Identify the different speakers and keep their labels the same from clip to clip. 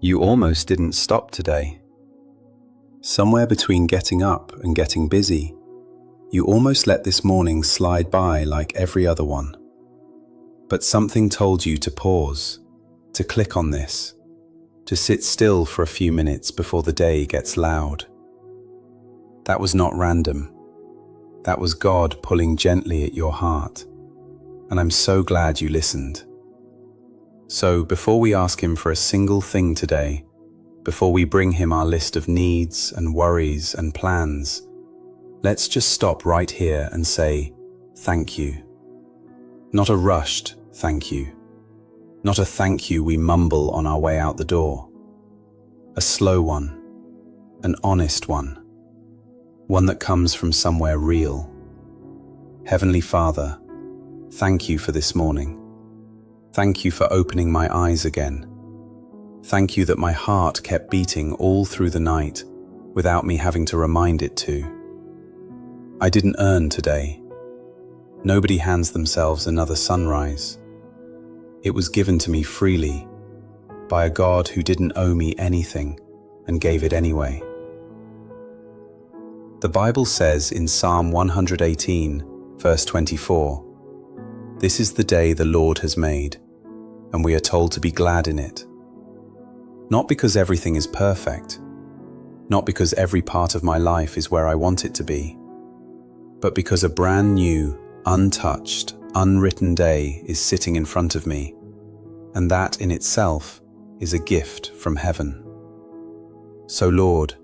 Speaker 1: You almost didn't stop today. Somewhere between getting up and getting busy, you almost let this morning slide by like every other one. But something told you to pause, to click on this, to sit still for a few minutes before the day gets loud. That was not random. That was God pulling gently at your heart. And I'm so glad you listened. So before we ask Him for a single thing today, before we bring Him our list of needs and worries and plans, let's just stop right here and say, thank you. Not a rushed thank you. Not a thank you we mumble on our way out the door. A slow one, an honest one, one that comes from somewhere real. Heavenly Father, thank you for this morning. Thank you for opening my eyes again. Thank you that my heart kept beating all through the night without me having to remind it to. I didn't earn today. Nobody hands themselves another sunrise. It was given to me freely by a God who didn't owe me anything and gave it anyway. The Bible says in Psalm 118, verse 24, "This is the day the Lord has made, and we are told to be glad in it." Not because everything is perfect, not because every part of my life is where I want it to be, but because a brand new, untouched, unwritten day is sitting in front of me, and that in itself is a gift from heaven. So Lord,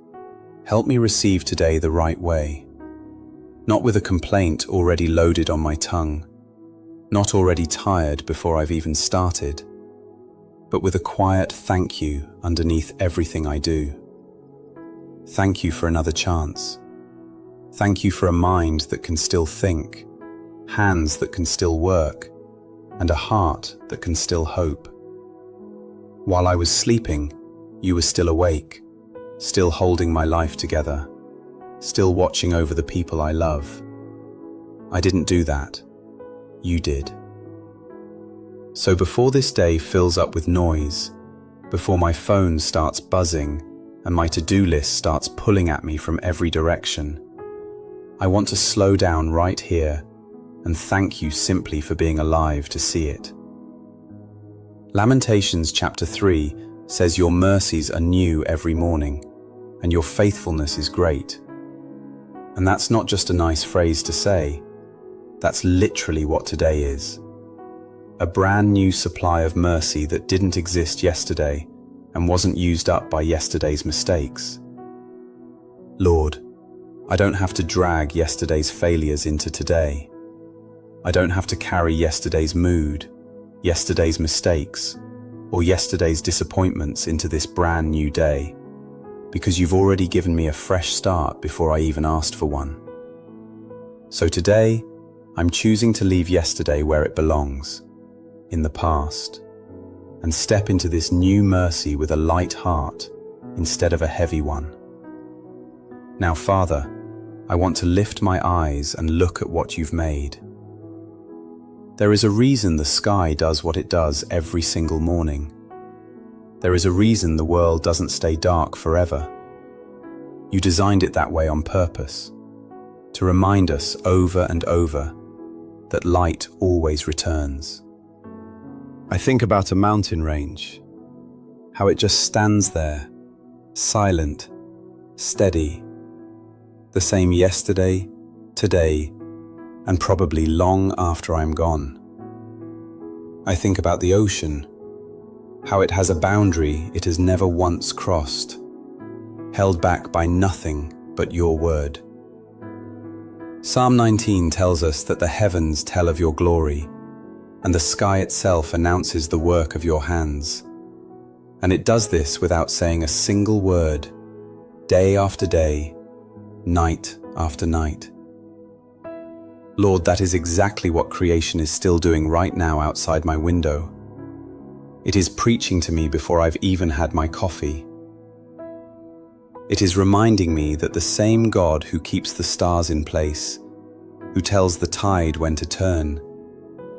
Speaker 1: help me receive today the right way, not with a complaint already loaded on my tongue, not already tired before I've even started, but with a quiet thank you underneath everything I do. Thank you for another chance. Thank you for a mind that can still think, hands that can still work, and a heart that can still hope. While I was sleeping, you were still awake, still holding my life together, still watching over the people I love. I didn't do that. You did. So before this day fills up with noise, before my phone starts buzzing and my to-do list starts pulling at me from every direction, I want to slow down right here and thank you simply for being alive to see it. Lamentations chapter 3 says your mercies are new every morning and your faithfulness is great. And that's not just a nice phrase to say. That's literally what today is. A brand new supply of mercy that didn't exist yesterday and wasn't used up by yesterday's mistakes. Lord, I don't have to drag yesterday's failures into today. I don't have to carry yesterday's mood, yesterday's mistakes, or yesterday's disappointments into this brand new day, because you've already given me a fresh start before I even asked for one. So today, I'm choosing to leave yesterday where it belongs, in the past, and step into this new mercy with a light heart instead of a heavy one. Now, Father, I want to lift my eyes and look at what you've made. There is a reason the sky does what it does every single morning. There is a reason the world doesn't stay dark forever. You designed it that way on purpose, to remind us over and over that light always returns. I think about a mountain range, how it just stands there, silent, steady, the same yesterday, today, and probably long after I'm gone. I think about the ocean, how it has a boundary it has never once crossed, held back by nothing but your word. Psalm 19 tells us that the heavens tell of your glory, and the sky itself announces the work of your hands. And it does this without saying a single word, day after day, night after night. Lord, that is exactly what creation is still doing right now outside my window. It is preaching to me before I've even had my coffee. It is reminding me that the same God who keeps the stars in place, who tells the tide when to turn,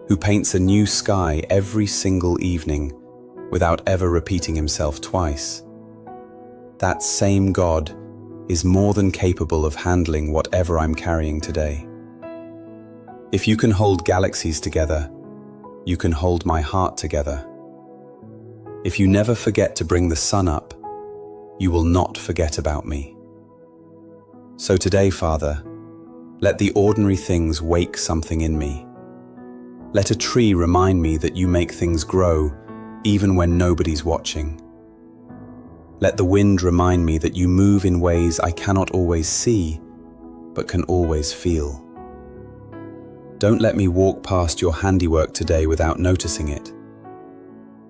Speaker 1: who paints a new sky every single evening, without ever repeating himself twice. That same God is more than capable of handling whatever I'm carrying today. If you can hold galaxies together, you can hold my heart together. If you never forget to bring the sun up, you will not forget about me. So today, Father, let the ordinary things wake something in me. Let a tree remind me that you make things grow even when nobody's watching. Let the wind remind me that you move in ways I cannot always see, but can always feel. Don't let me walk past your handiwork today without noticing it.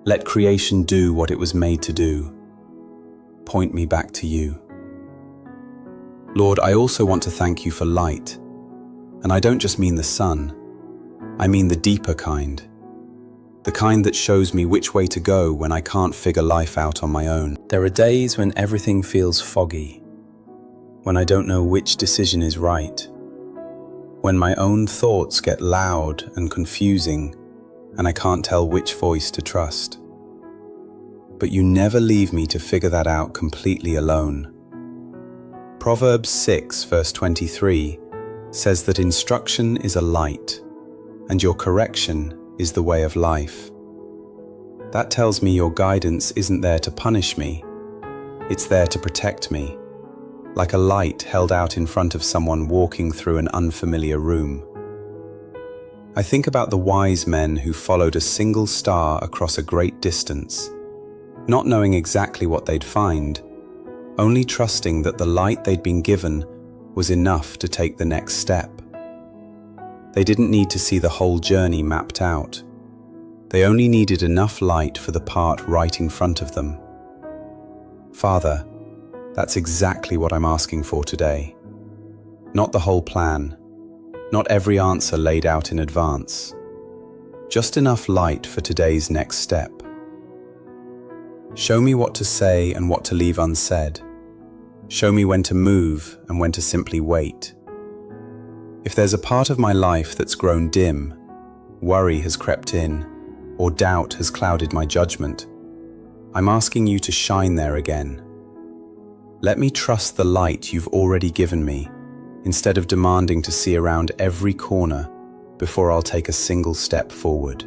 Speaker 1: Let creation do what it was made to do. Point me back to you. Lord, I also want to thank you for light. And I don't just mean the sun. I mean the deeper kind. The kind that shows me which way to go when I can't figure life out on my own. There are days when everything feels foggy, when I don't know which decision is right, when my own thoughts get loud and confusing and I can't tell which voice to trust. But you never leave me to figure that out completely alone. Proverbs 6 verse 23 says that instruction is a light and your correction is the way of life. That tells me your guidance isn't there to punish me, it's there to protect me, like a light held out in front of someone walking through an unfamiliar room. I think about the wise men who followed a single star across a great distance, not knowing exactly what they'd find, only trusting that the light they'd been given was enough to take the next step. They didn't need to see the whole journey mapped out. They only needed enough light for the part right in front of them. Father, that's exactly what I'm asking for today. Not the whole plan, not every answer laid out in advance. Just enough light for today's next step. Show me what to say and what to leave unsaid. Show me when to move and when to simply wait. If there's a part of my life that's grown dim, worry has crept in, or doubt has clouded my judgment, I'm asking you to shine there again. Let me trust the light you've already given me, instead of demanding to see around every corner before I'll take a single step forward.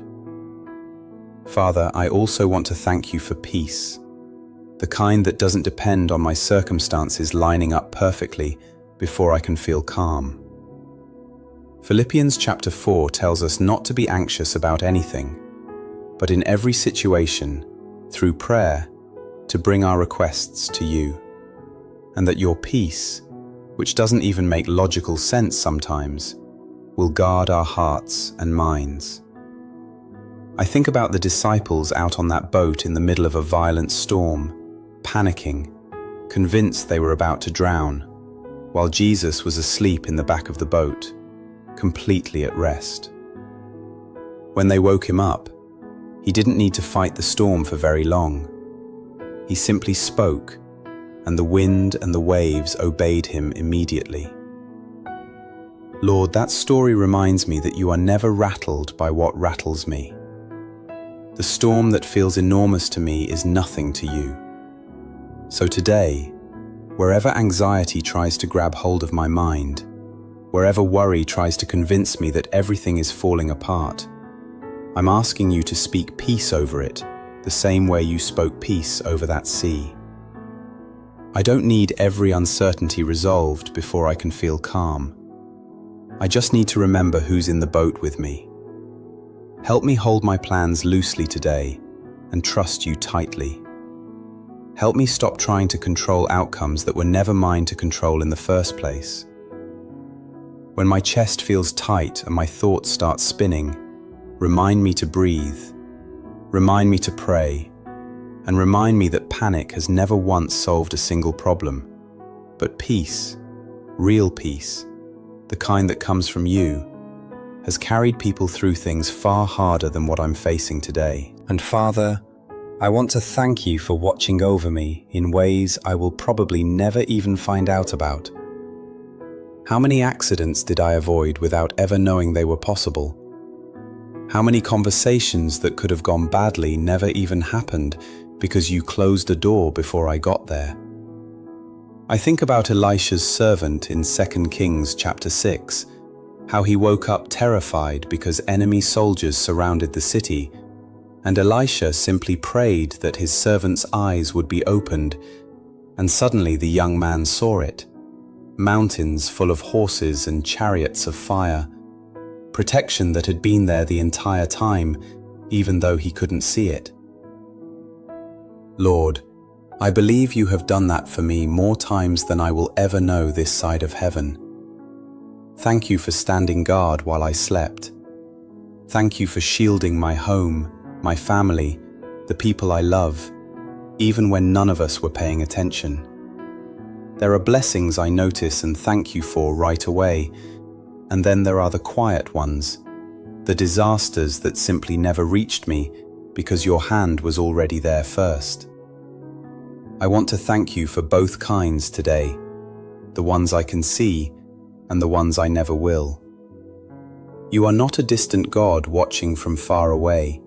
Speaker 1: Father, I also want to thank you for peace, the kind that doesn't depend on my circumstances lining up perfectly before I can feel calm. Philippians chapter 4 tells us not to be anxious about anything, but in every situation, through prayer, to bring our requests to you, and that your peace, which doesn't even make logical sense sometimes, will guard our hearts and minds. I think about the disciples out on that boat in the middle of a violent storm, panicking, convinced they were about to drown, while Jesus was asleep in the back of the boat, completely at rest. When they woke him up, he didn't need to fight the storm for very long. He simply spoke, and the wind and the waves obeyed him immediately. Lord, that story reminds me that you are never rattled by what rattles me. The storm that feels enormous to me is nothing to you. So today, wherever anxiety tries to grab hold of my mind, wherever worry tries to convince me that everything is falling apart, I'm asking you to speak peace over it, the same way you spoke peace over that sea. I don't need every uncertainty resolved before I can feel calm. I just need to remember who's in the boat with me. Help me hold my plans loosely today and trust you tightly. Help me stop trying to control outcomes that were never mine to control in the first place. When my chest feels tight and my thoughts start spinning, remind me to breathe, remind me to pray, and remind me that panic has never once solved a single problem. But peace, real peace, the kind that comes from you, has carried people through things far harder than what I'm facing today. And Father, I want to thank you for watching over me in ways I will probably never even find out about. How many accidents did I avoid without ever knowing they were possible? How many conversations that could have gone badly never even happened because you closed a door before I got there? I think about Elisha's servant in 2 Kings chapter 6, how he woke up terrified because enemy soldiers surrounded the city, and Elisha simply prayed that his servant's eyes would be opened, and suddenly the young man saw it. Mountains full of horses and chariots of fire, protection that had been there the entire time, even though he couldn't see it. Lord, I believe you have done that for me more times than I will ever know this side of heaven. Thank you for standing guard while I slept. Thank you for shielding my home, my family, the people I love, even when none of us were paying attention. There are blessings I notice and thank you for right away, and then there are the quiet ones, the disasters that simply never reached me because your hand was already there first. I want to thank you for both kinds today, the ones I can see and the ones I never will. You are not a distant God watching from far away.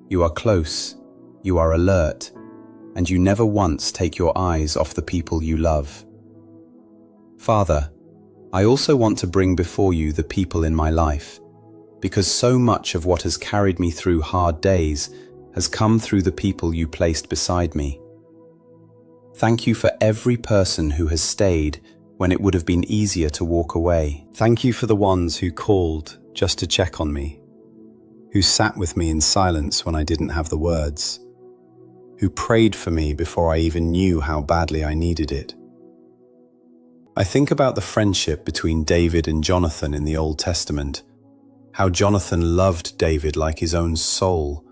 Speaker 1: You are close, you are alert, and you never once take your eyes off the people you love. Father, I also want to bring before you the people in my life, because so much of what has carried me through hard days has come through the people you placed beside me. Thank you for every person who has stayed when it would have been easier to walk away. Thank you for the ones who called just to check on me, who sat with me in silence when I didn't have the words, who prayed for me before I even knew how badly I needed it. I think about the friendship between David and Jonathan in the Old Testament, how Jonathan loved David like his own soul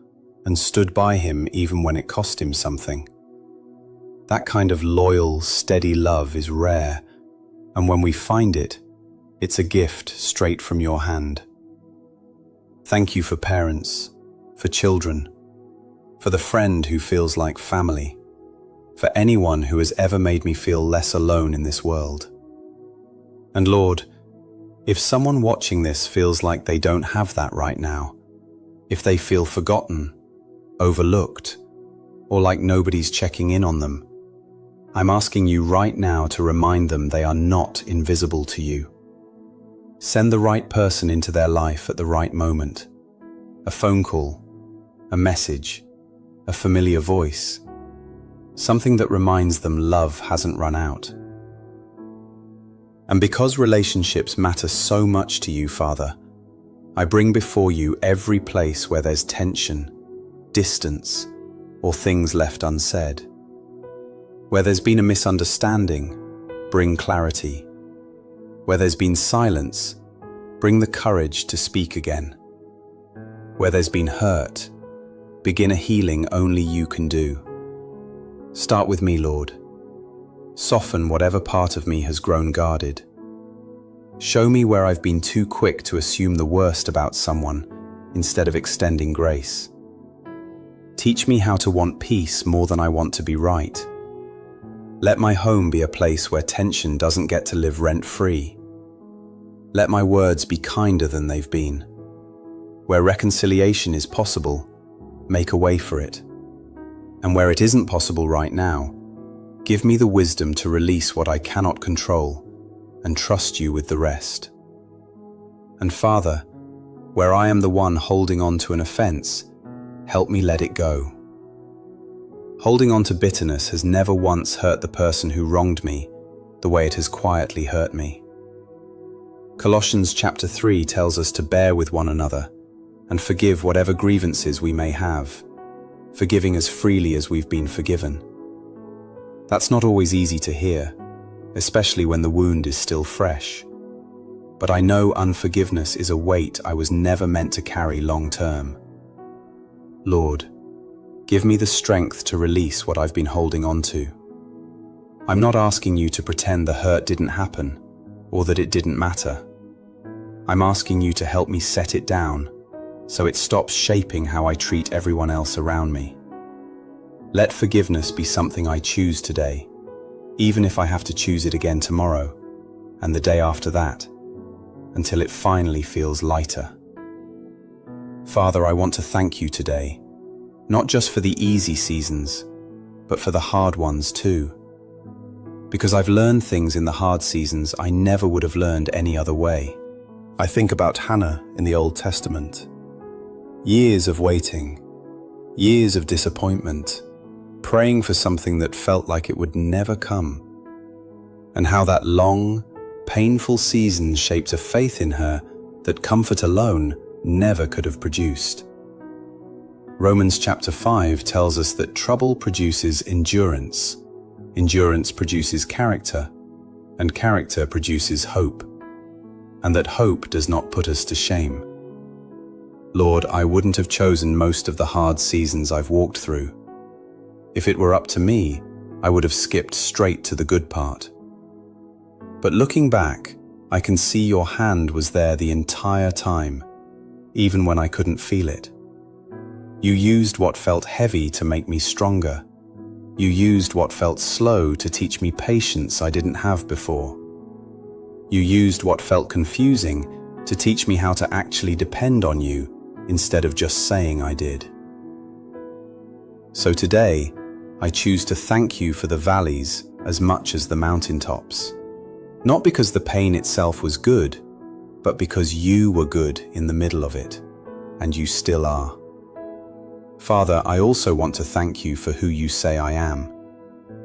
Speaker 1: and stood by him even when it cost him something. That kind of loyal, steady love is rare, and when we find it, it's a gift straight from your hand. Thank you for parents, for children, for the friend who feels like family, for anyone who has ever made me feel less alone in this world. And Lord, if someone watching this feels like they don't have that right now, if they feel forgotten, overlooked, or like nobody's checking in on them, I'm asking you right now to remind them they are not invisible to you. Send the right person into their life at the right moment. A phone call, a message, a familiar voice, something that reminds them love hasn't run out. And because relationships matter so much to you, Father, I bring before you every place where there's tension, distance, or things left unsaid. Where there's been a misunderstanding, bring clarity. Where there's been silence, bring the courage to speak again. Where there's been hurt, begin a healing only you can do. Start with me, Lord. Soften whatever part of me has grown guarded. Show me where I've been too quick to assume the worst about someone instead of extending grace. Teach me how to want peace more than I want to be right. Let my home be a place where tension doesn't get to live rent-free. Let my words be kinder than they've been. Where reconciliation is possible, make a way for it. And where it isn't possible right now, give me the wisdom to release what I cannot control and trust you with the rest. And Father, where I am the one holding on to an offense, help me let it go. Holding on to bitterness has never once hurt the person who wronged me the way it has quietly hurt me. Colossians chapter 3 tells us to bear with one another and forgive whatever grievances we may have, forgiving as freely as we've been forgiven. That's not always easy to hear, especially when the wound is still fresh. But I know unforgiveness is a weight I was never meant to carry long term. Lord, give me the strength to release what I've been holding on to. I'm not asking you to pretend the hurt didn't happen or that it didn't matter. I'm asking you to help me set it down so it stops shaping how I treat everyone else around me. Let forgiveness be something I choose today, even if I have to choose it again tomorrow and the day after that, until it finally feels lighter. Father, I want to thank you today, not just for the easy seasons, but for the hard ones too. Because I've learned things in the hard seasons I never would have learned any other way. I think about Hannah in the Old Testament. Years of waiting, years of disappointment, praying for something that felt like it would never come. And how that long, painful season shaped a faith in her that comfort alone never could have produced. Romans chapter 5 tells us that trouble produces endurance, endurance produces character, and character produces hope, and that hope does not put us to shame. Lord, I wouldn't have chosen most of the hard seasons I've walked through. If it were up to me, I would have skipped straight to the good part. But looking back, I can see your hand was there the entire time, even when I couldn't feel it. You used what felt heavy to make me stronger. You used what felt slow to teach me patience I didn't have before. You used what felt confusing to teach me how to actually depend on you instead of just saying I did. So today, I choose to thank you for the valleys as much as the mountaintops. Not because the pain itself was good, but because you were good in the middle of it, and you still are. Father, I also want to thank you for who you say I am,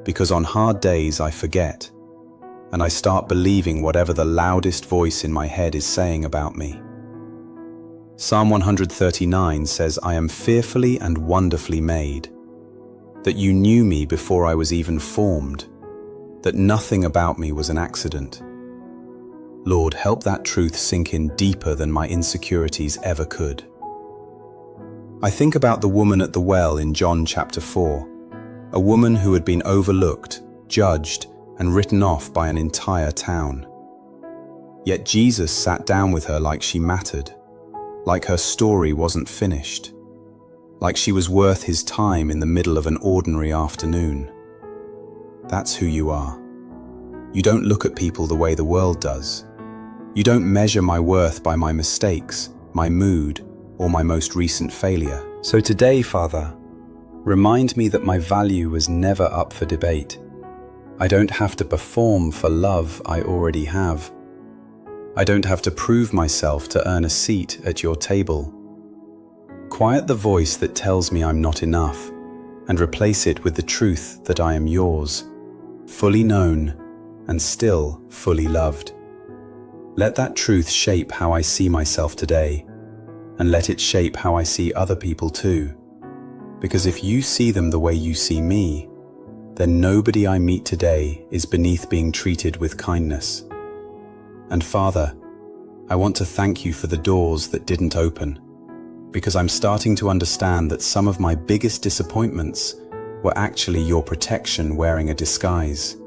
Speaker 1: because on hard days I forget, and I start believing whatever the loudest voice in my head is saying about me. Psalm 139 says, I am fearfully and wonderfully made, that you knew me before I was even formed, that nothing about me was an accident. Lord, help that truth sink in deeper than my insecurities ever could. I think about the woman at the well in John chapter 4, a woman who had been overlooked, judged, and written off by an entire town. Yet Jesus sat down with her like she mattered, like her story wasn't finished, like she was worth his time in the middle of an ordinary afternoon. That's who you are. You don't look at people the way the world does. You don't measure my worth by my mistakes, my mood, or my most recent failure. So today, Father, remind me that my value was never up for debate. I don't have to perform for love I already have. I don't have to prove myself to earn a seat at your table. Quiet the voice that tells me I'm not enough, and replace it with the truth that I am yours, fully known and still fully loved. Let that truth shape how I see myself today, and let it shape how I see other people too. Because if you see them the way you see me, then nobody I meet today is beneath being treated with kindness. And Father, I want to thank you for the doors that didn't open, because I'm starting to understand that some of my biggest disappointments were actually your protection wearing a disguise.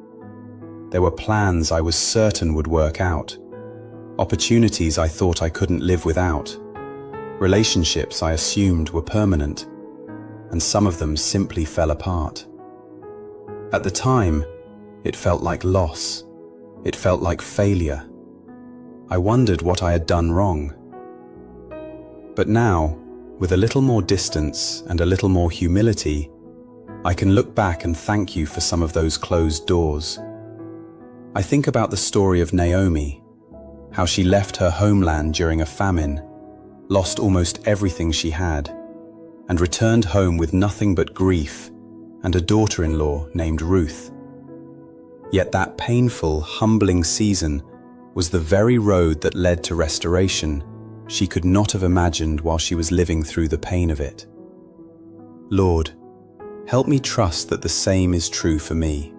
Speaker 1: There were plans I was certain would work out, opportunities I thought I couldn't live without, relationships I assumed were permanent, and some of them simply fell apart. At the time, it felt like loss. It felt like failure. I wondered what I had done wrong. But now, with a little more distance and a little more humility, I can look back and thank you for some of those closed doors. I think about the story of Naomi, how she left her homeland during a famine, lost almost everything she had, and returned home with nothing but grief and a daughter-in-law named Ruth. Yet that painful, humbling season was the very road that led to restoration she could not have imagined while she was living through the pain of it. Lord, help me trust that the same is true for me.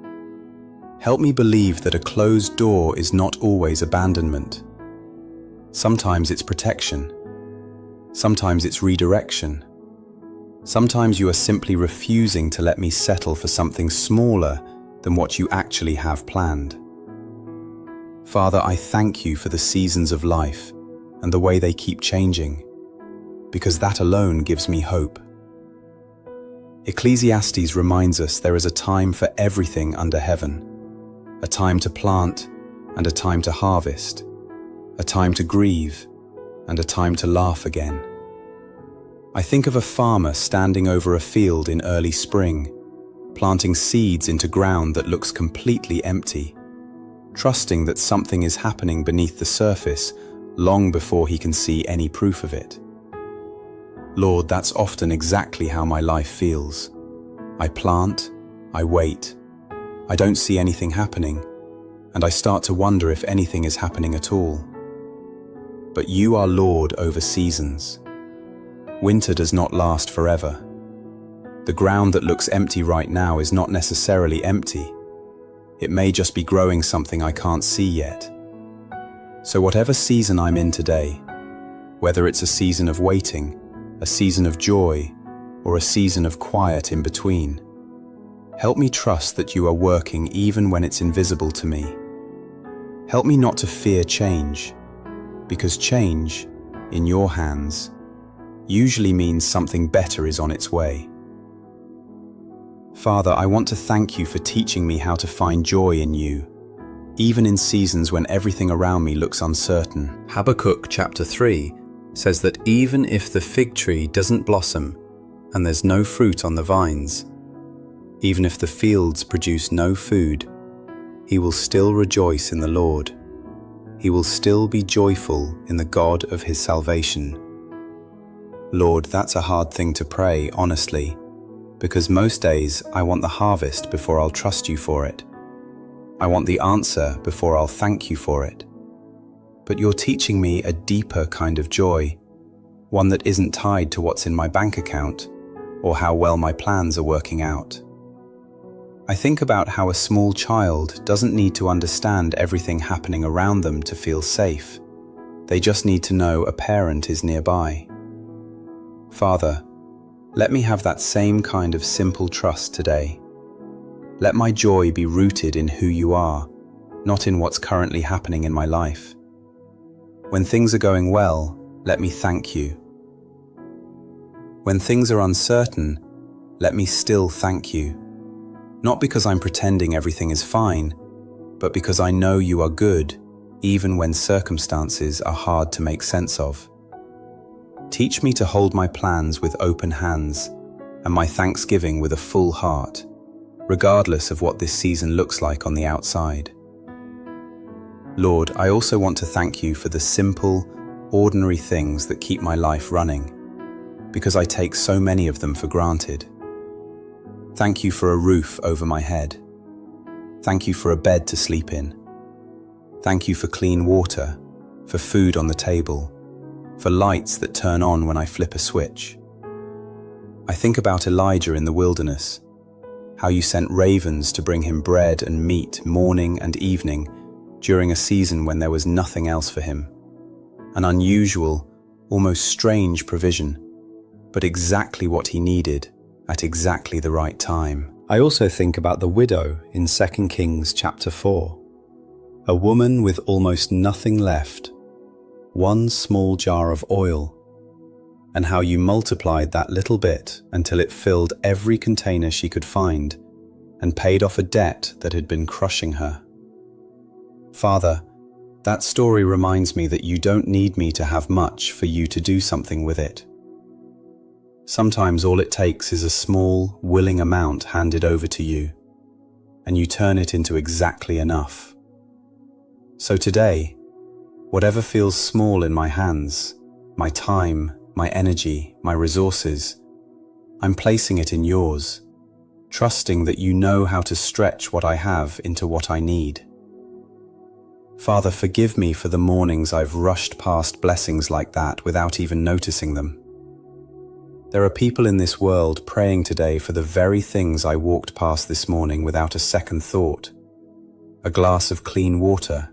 Speaker 1: Help me believe that a closed door is not always abandonment. Sometimes it's protection. Sometimes it's redirection. Sometimes you are simply refusing to let me settle for something smaller than what you actually have planned. Father, I thank you for the seasons of life and the way they keep changing, because that alone gives me hope. Ecclesiastes reminds us there is a time for everything under heaven, a time to plant and a time to harvest, a time to grieve and a time to laugh again. I think of a farmer standing over a field in early spring, planting seeds into ground that looks completely empty, trusting that something is happening beneath the surface long before he can see any proof of it. Lord, that's often exactly how my life feels. I plant, I wait, I don't see anything happening, and I start to wonder if anything is happening at all. But you are Lord over seasons. Winter does not last forever. The ground that looks empty right now is not necessarily empty. It may just be growing something I can't see yet. So whatever season I'm in today, whether it's a season of waiting, a season of joy, or a season of quiet in between, help me trust that you are working even when it's invisible to me. Help me not to fear change, because change, in your hands, usually means something better is on its way. Father, I want to thank you for teaching me how to find joy in you, even in seasons when everything around me looks uncertain. Habakkuk chapter 3 says that even if the fig tree doesn't blossom and there's no fruit on the vines, even if the fields produce no food, he will still rejoice in the Lord. He will still be joyful in the God of his salvation. Lord, that's a hard thing to pray, honestly, because most days I want the harvest before I'll trust you for it. I want the answer before I'll thank you for it. But you're teaching me a deeper kind of joy, one that isn't tied to what's in my bank account or how well my plans are working out. I think about how a small child doesn't need to understand everything happening around them to feel safe. They just need to know a parent is nearby. Father, let me have that same kind of simple trust today. Let my joy be rooted in who you are, not in what's currently happening in my life. When things are going well, let me thank you. When things are uncertain, let me still thank you. Not because I'm pretending everything is fine, but because I know you are good, even when circumstances are hard to make sense of. Teach me to hold my plans with open hands and my thanksgiving with a full heart, regardless of what this season looks like on the outside. Lord, I also want to thank you for the simple, ordinary things that keep my life running, because I take so many of them for granted. Thank you for a roof over my head. Thank you for a bed to sleep in. Thank you for clean water, for food on the table, for lights that turn on when I flip a switch. I think about Elijah in the wilderness, how you sent ravens to bring him bread and meat morning and evening during a season when there was nothing else for him. An unusual, almost strange provision, but exactly what he needed at exactly the right time. I also think about the widow in 2 Kings chapter 4, a woman with almost nothing left, one small jar of oil, and how you multiplied that little bit until it filled every container she could find and paid off a debt that had been crushing her. Father, that story reminds me that you don't need me to have much for you to do something with it. Sometimes all it takes is a small, willing amount handed over to you, and you turn it into exactly enough. So today, whatever feels small in my hands, my time, my energy, my resources, I'm placing it in yours, trusting that you know how to stretch what I have into what I need. Father, forgive me for the mornings I've rushed past blessings like that without even noticing them. There are people in this world praying today for the very things I walked past this morning without a second thought. A glass of clean water,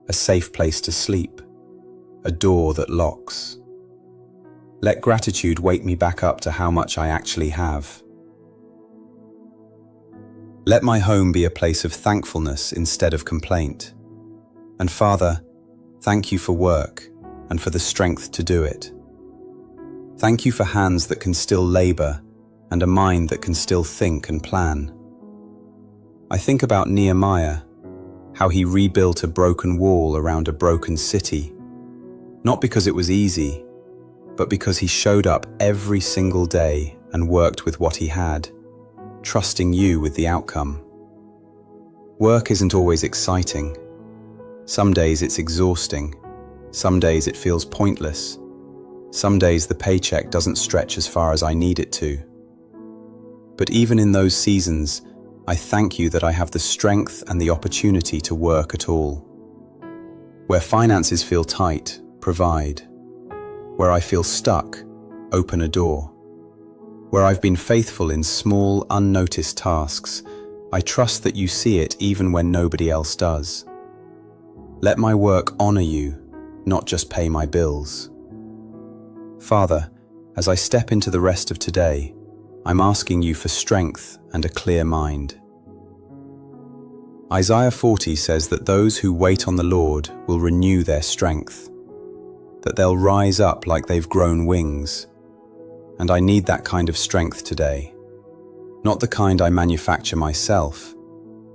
Speaker 1: a safe place to sleep, a door that locks. Let gratitude wake me back up to how much I actually have. Let my home be a place of thankfulness instead of complaint. And Father, thank you for work and for the strength to do it. Thank you for hands that can still labor and a mind that can still think and plan. I think about Nehemiah, how he rebuilt a broken wall around a broken city, not because it was easy, but because he showed up every single day and worked with what he had, trusting you with the outcome. Work isn't always exciting. Some days it's exhausting. Some days it feels pointless. Some days the paycheck doesn't stretch as far as I need it to. But even in those seasons, I thank you that I have the strength and the opportunity to work at all. Where finances feel tight, provide. Where I feel stuck, open a door. Where I've been faithful in small, unnoticed tasks, I trust that you see it even when nobody else does. Let my work honor you, not just pay my bills. Father, as I step into the rest of today, I'm asking you for strength and a clear mind. Isaiah 40 says that those who wait on the Lord will renew their strength, that they'll rise up like they've grown wings. And I need that kind of strength today. Not the kind I manufacture myself,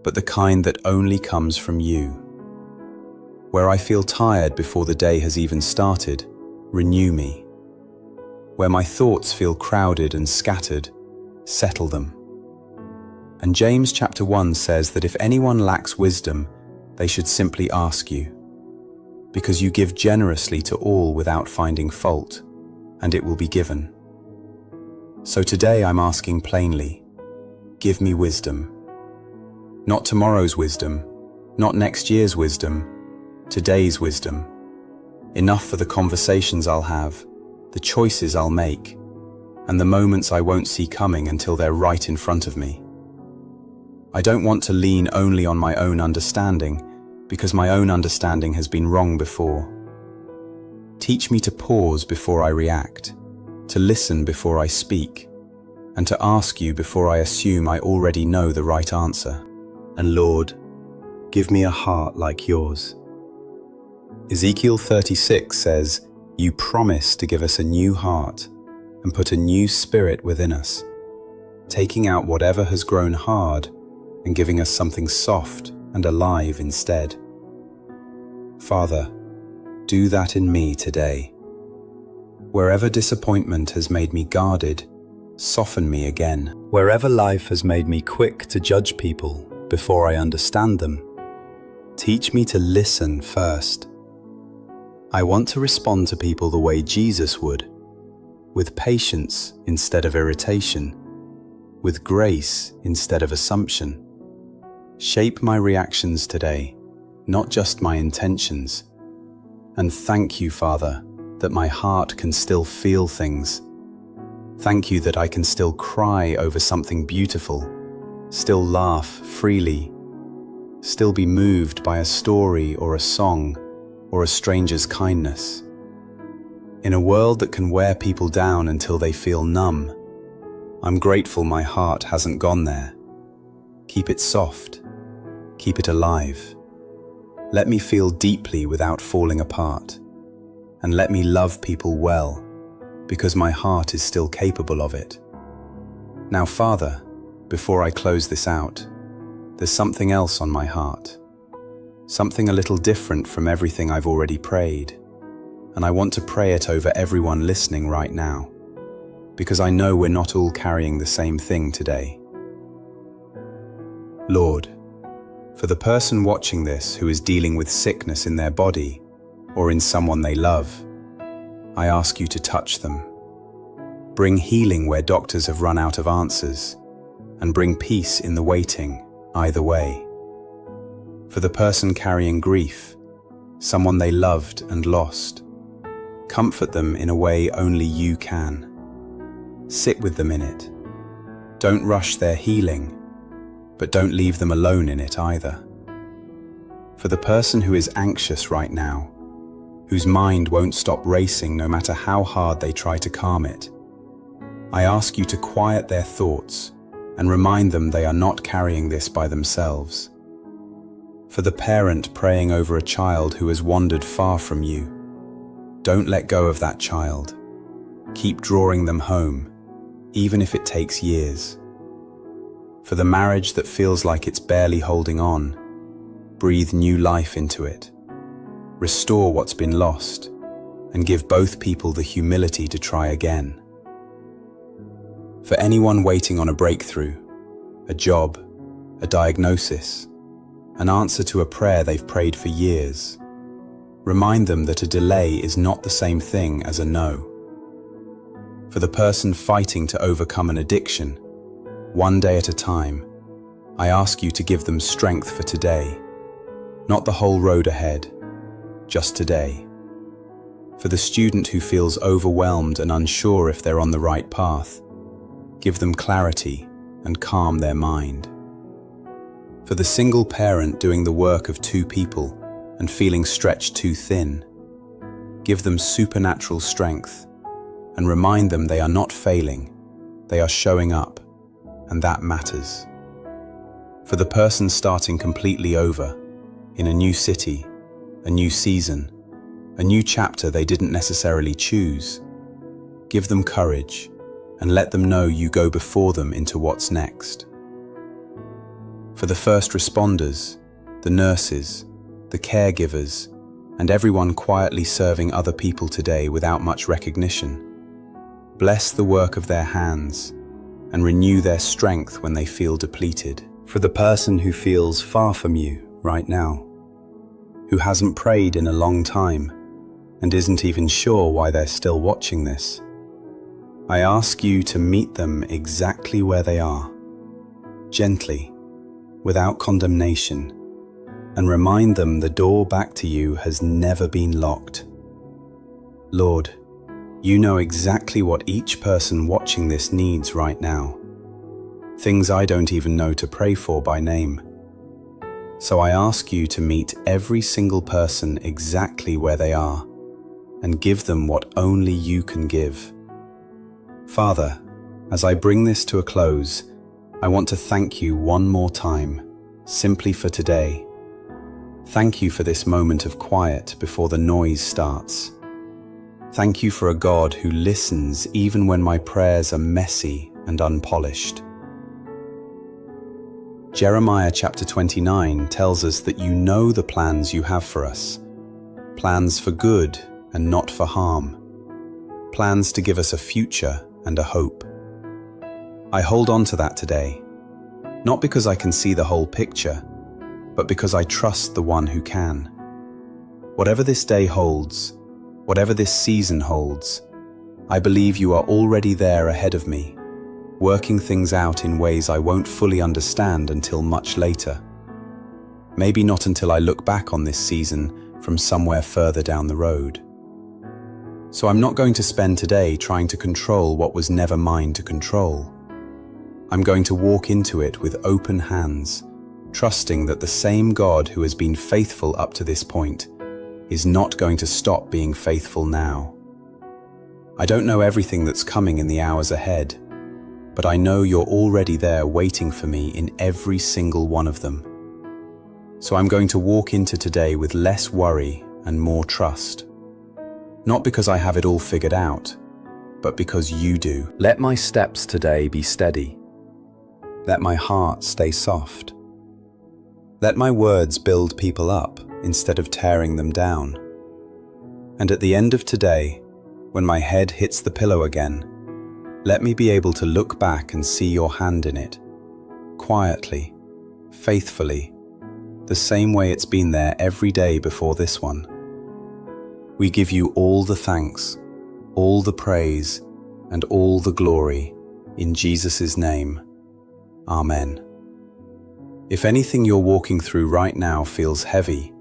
Speaker 1: but the kind that only comes from you. Where I feel tired before the day has even started, renew me. Where my thoughts feel crowded and scattered, settle them. And James chapter 1 says that if anyone lacks wisdom, they should simply ask you, because you give generously to all without finding fault, and it will be given. So today I'm asking plainly, give me wisdom. Not tomorrow's wisdom, not next year's wisdom, today's wisdom. Enough for the conversations I'll have, the choices I'll make, and the moments I won't see coming until they're right in front of me. I don't want to lean only on my own understanding, because my own understanding has been wrong before. Teach me to pause before I react, to listen before I speak, and to ask you before I assume I already know the right answer. And Lord, give me a heart like yours. Ezekiel 36 says, you promise to give us a new heart and put a new spirit within us, taking out whatever has grown hard and giving us something soft and alive instead. Father, do that in me today. Wherever disappointment has made me guarded, soften me again. Wherever life has made me quick to judge people before I understand them, teach me to listen first. I want to respond to people the way Jesus would, with patience instead of irritation, with grace instead of assumption. Shape my reactions today, not just my intentions. And thank you, Father, that my heart can still feel things. Thank you that I can still cry over something beautiful, still laugh freely, still be moved by a story or a song or a stranger's kindness. In a world that can wear people down until they feel numb, I'm grateful my heart hasn't gone there. Keep it soft. Keep it alive. Let me feel deeply without falling apart. And let me love people well, because my heart is still capable of it. Now, Father, before I close this out, there's something else on my heart. Something a little different from everything I've already prayed. And I want to pray it over everyone listening right now, because I know we're not all carrying the same thing today. Lord, for the person watching this who is dealing with sickness in their body or in someone they love, I ask you to touch them. Bring healing where doctors have run out of answers, and bring peace in the waiting, either way. For the person carrying grief, someone they loved and lost, comfort them in a way only you can. Sit with them in it. Don't rush their healing, but don't leave them alone in it either. For the person who is anxious right now, whose mind won't stop racing no matter how hard they try to calm it, I ask you to quiet their thoughts and remind them they are not carrying this by themselves. For the parent praying over a child who has wandered far from you, don't let go of that child. Keep drawing them home, even if it takes years. For the marriage that feels like it's barely holding on, breathe new life into it. Restore what's been lost, and give both people the humility to try again. For anyone waiting on a breakthrough, a job, a diagnosis, an answer to a prayer they've prayed for years, remind them that a delay is not the same thing as a no. For the person fighting to overcome an addiction, one day at a time, I ask you to give them strength for today, not the whole road ahead, just today. For the student who feels overwhelmed and unsure if they're on the right path, give them clarity and calm their mind. For the single parent doing the work of two people and feeling stretched too thin, give them supernatural strength and remind them they are not failing, they are showing up, and that matters. For the person starting completely over, in a new city, a new season, a new chapter they didn't necessarily choose, give them courage and let them know you go before them into what's next. For the first responders, the nurses, the caregivers, and everyone quietly serving other people today without much recognition, bless the work of their hands and renew their strength when they feel depleted. For the person who feels far from you right now, who hasn't prayed in a long time and isn't even sure why they're still watching this, I ask you to meet them exactly where they are, gently, without condemnation, and remind them the door back to you has never been locked. Lord, you know exactly what each person watching this needs right now, things I don't even know to pray for by name. So I ask you to meet every single person exactly where they are and give them what only you can give. Father, as I bring this to a close, I want to thank you one more time, simply for today. Thank you for this moment of quiet before the noise starts. Thank you for a God who listens even when my prayers are messy and unpolished. Jeremiah chapter 29 tells us that you know the plans you have for us, plans for good and not for harm, plans to give us a future and a hope. I hold on to that today, not because I can see the whole picture, but because I trust the one who can. Whatever this day holds, whatever this season holds, I believe you are already there ahead of me, working things out in ways I won't fully understand until much later. Maybe not until I look back on this season from somewhere further down the road. So I'm not going to spend today trying to control what was never mine to control. I'm going to walk into it with open hands, trusting that the same God who has been faithful up to this point is not going to stop being faithful now. I don't know everything that's coming in the hours ahead, but I know you're already there waiting for me in every single one of them. So I'm going to walk into today with less worry and more trust. Not because I have it all figured out, but because you do. Let my steps today be steady. Let my heart stay soft. Let my words build people up instead of tearing them down. And at the end of today, when my head hits the pillow again, let me be able to look back and see your hand in it, quietly, faithfully, the same way it's been there every day before this one. We give you all the thanks, all the praise, and all the glory, in Jesus' name. Amen. If anything you're walking through right now feels heavy,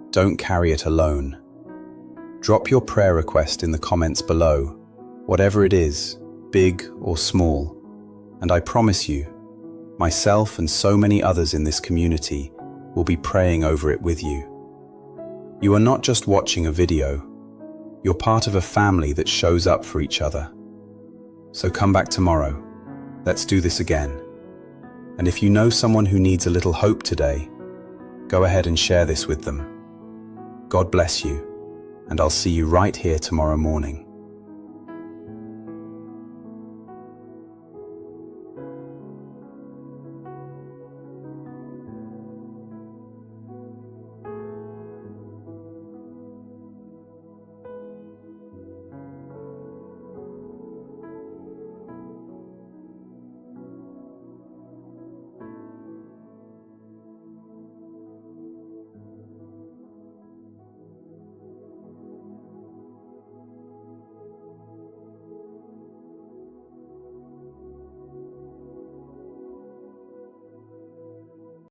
Speaker 1: don't carry it alone. Drop your prayer request in the comments below, whatever it is, big or small, and I promise you, myself and so many others in this community will be praying over it with you. You are not just watching a video, you're part of a family that shows up for each other. So come back tomorrow, let's do this again. And if you know someone who needs a little hope today, go ahead and share this with them. God bless you, and I'll see you right here tomorrow morning.